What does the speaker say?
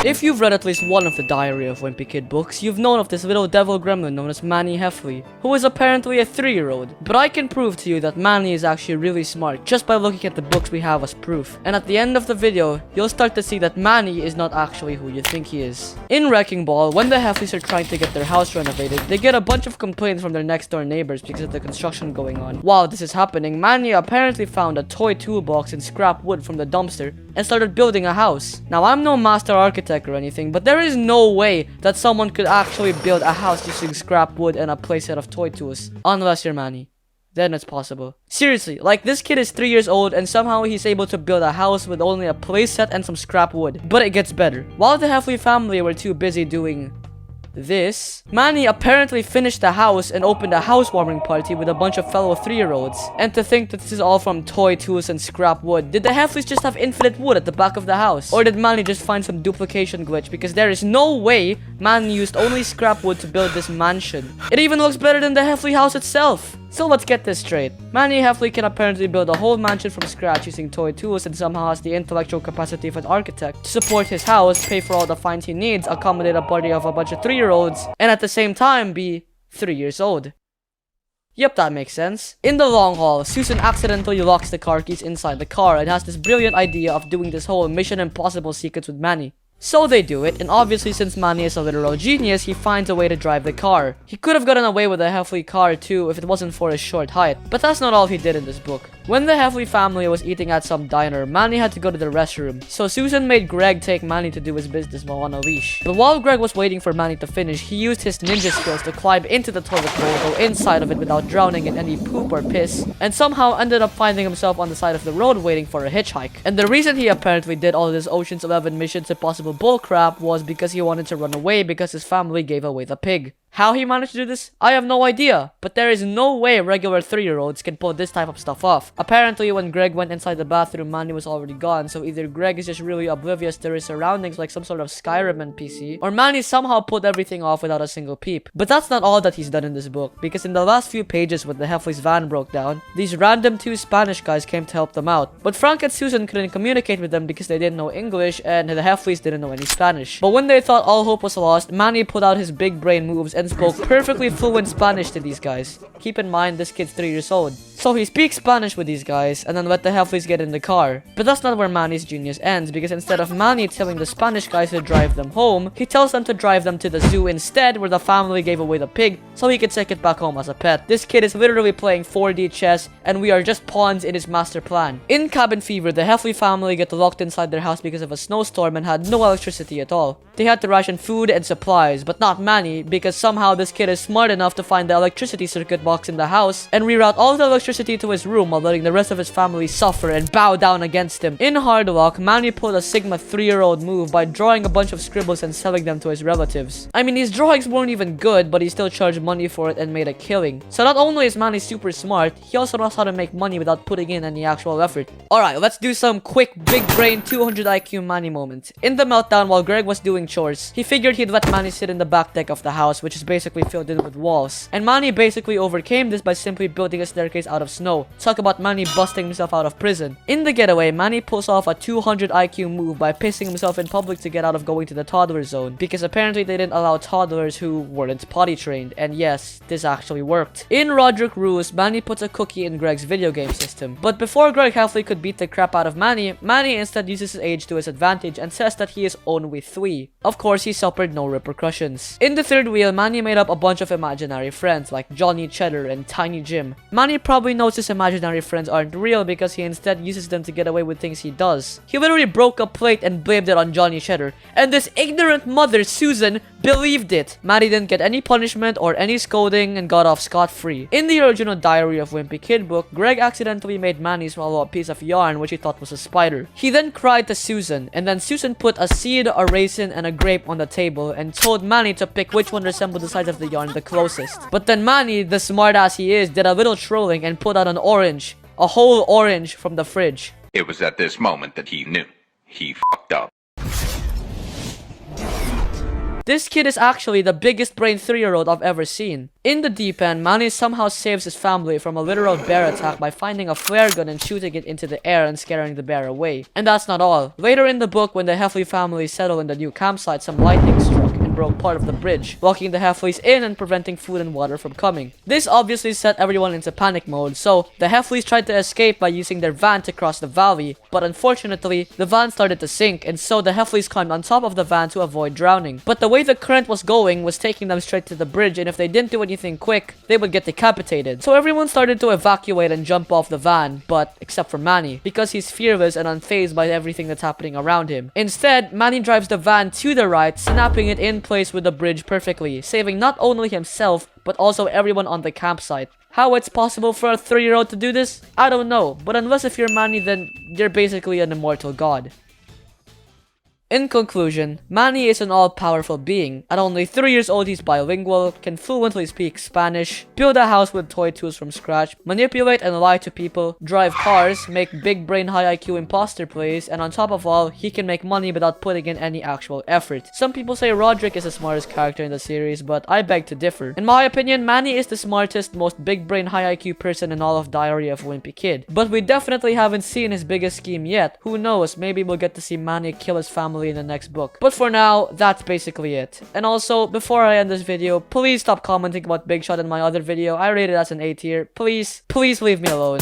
If you've read at least one of the Diary of Wimpy Kid books, you've known of this little devil gremlin known as Manny Heffley, who is apparently a 3-year-old. But I can prove to you that Manny is actually really smart just by looking at the books we have as proof. And at the end of the video, you'll start to see that Manny is not actually who you think he is. In Wrecking Ball, when the Heffleys are trying to get their house renovated, they get a bunch of complaints from their next door neighbors because of the construction going on. While this is happening, Manny apparently found a toy toolbox and scrap wood from the dumpster and started building a house. Now, I'm no master architect or anything, but there is no way that someone could actually build a house using scrap wood and a playset of toy tools. Unless you're Manny. Then it's possible. Seriously, like this kid is 3 years old and somehow he's able to build a house with only a playset and some scrap wood. But it gets better. While the Heffley family were too busy doing this, Manny apparently finished the house and opened a housewarming party with a bunch of fellow 3-year-olds. And to think that this is all from toy tools and scrap wood, did the Heffleys just have infinite wood at the back of the house? Or did Manny just find some duplication glitch? Because there is no way Manny used only scrap wood to build this mansion. It even looks better than the Heffley house itself. So let's get this straight. Manny Heffley can apparently build a whole mansion from scratch using toy tools and somehow has the intellectual capacity of an architect to support his house, pay for all the fines he needs, accommodate a party of a bunch of 3-year-olds, and at the same time be 3 years old. Yep, that makes sense. In the long haul, Susan accidentally locks the car keys inside the car and has this brilliant idea of doing this whole Mission Impossible sequence with Manny. So they do it, and obviously since Manny is a literal genius, he finds a way to drive the car. He could have gotten away with a Heffley car too if it wasn't for his short height, but that's not all he did in this book. When the Heffley family was eating at some diner, Manny had to go to the restroom, so Susan made Greg take Manny to do his business while on a leash. But while Greg was waiting for Manny to finish, he used his ninja skills to climb into the toilet bowl, go inside of it without drowning in any poop or piss, and somehow ended up finding himself on the side of the road waiting for a hitchhike. And the reason he apparently did all this Ocean's 11 Missions Impossible bullcrap was because he wanted to run away because his family gave away the pig. How he managed to do this? I have no idea, but there is no way regular 3-year-olds can pull this type of stuff off. Apparently, when Greg went inside the bathroom, Manny was already gone, so either Greg is just really oblivious to his surroundings like some sort of Skyrim NPC, or Manny somehow pulled everything off without a single peep. But that's not all that he's done in this book, because in the last few pages when the Heffley's van broke down, these random 2 Spanish guys came to help them out. But Frank and Susan couldn't communicate with them because they didn't know English, and the Heffleys didn't know any Spanish. But when they thought all hope was lost, Manny pulled out his big brain moves and spoke perfectly fluent Spanish to these guys. Keep in mind, this kid's 3 years old. So he speaks Spanish with these guys, and then let the Heffleys get in the car. But that's not where Manny's genius ends, because instead of Manny telling the Spanish guys to drive them home, he tells them to drive them to the zoo instead, where the family gave away the pig, so he could take it back home as a pet. This kid is literally playing 4D chess, and we are just pawns in his master plan. In Cabin Fever, the Heffley family get locked inside their house because of a snowstorm and had no electricity at all. They had to ration food and supplies, but not Manny, because somehow this kid is smart enough to find the electricity circuit box in the house and reroute all the electricity to his room while letting the rest of his family suffer and bow down against him. In Hard Luck, Manny pulled a Sigma 3-year-old move by drawing a bunch of scribbles and selling them to his relatives. I mean, his drawings weren't even good, but he still charged money for it and made a killing. So not only is Manny super smart, he also knows how to make money without putting in any actual effort. Alright, let's do some quick big brain 200 IQ Manny moments. In the meltdown while Greg was doing chores, he figured he'd let Manny sit in the back deck of the house, which is basically filled in with walls. And Manny basically overcame this by simply building a staircase out of snow. Talk about Manny busting himself out of prison. In the getaway, Manny pulls off a 200 IQ move by pissing himself in public to get out of going to the toddler zone, because apparently they didn't allow toddlers who weren't potty trained, and yes, this actually worked. In Roderick Rules, Manny puts a cookie in Greg's video game system, but before Greg Heffley could beat the crap out of Manny, Manny instead uses his age to his advantage and says that he is only 3. Of course, he suffered no repercussions. In the third wheel, Manny made up a bunch of imaginary friends like Johnny Cheddar and Tiny Jim. Manny probably knows his imaginary friends aren't real because he instead uses them to get away with things he does. He literally broke a plate and blamed it on Johnny Cheddar, and this ignorant mother, Susan, believed it. Manny didn't get any punishment or any scolding and got off scot-free. In the original Diary of Wimpy Kid book, Greg accidentally made Manny swallow a piece of yarn which he thought was a spider. He then cried to Susan, and then Susan put a seed, a raisin, and a grape on the table and told Manny to pick which one resembled the size of the yarn the closest. But then Manny, the smartass he is, did a little trolling and put out an orange. A whole orange from the fridge. It was at this moment that he knew. He fucked up. This kid is actually the biggest brain 3-year-old I've ever seen. In the deep end, Manny somehow saves his family from a literal bear attack by finding a flare gun and shooting it into the air and scaring the bear away. And that's not all. Later in the book, when the Heffley family settle in the new campsite, some lightning struck and broke part of the bridge, locking the Heffleys in and preventing food and water from coming. This obviously set everyone into panic mode, so the Heffleys tried to escape by using their van to cross the valley, but unfortunately, the van started to sink, and so the Heffleys climbed on top of the van to avoid drowning. But the way the current was going was taking them straight to the bridge, and if they didn't do anything quick, they would get decapitated. So everyone started to evacuate and jump off the van, but except for Manny, because he's fearless and unfazed by everything that's happening around him. Instead, Manny drives the van to the right, snapping it in place with the bridge perfectly, saving not only himself, but also everyone on the campsite. How it's possible for a 3-year-old to do this? I don't know, but unless if you're Manny, then you're basically an immortal god. In conclusion, Manny is an all-powerful being. At only 3 years old, he's bilingual, can fluently speak Spanish, build a house with toy tools from scratch, manipulate and lie to people, drive cars, make big brain high IQ imposter plays, and on top of all, he can make money without putting in any actual effort. Some people say Roderick is the smartest character in the series, but I beg to differ. In my opinion, Manny is the smartest, most big brain high IQ person in all of Diary of a Wimpy Kid. But we definitely haven't seen his biggest scheme yet. Who knows, maybe we'll get to see Manny kill his family in the next book. But for now, that's basically it. And also, before I end this video, please stop commenting about Big Shot in my other video. I rated it as an A tier. Please leave me alone.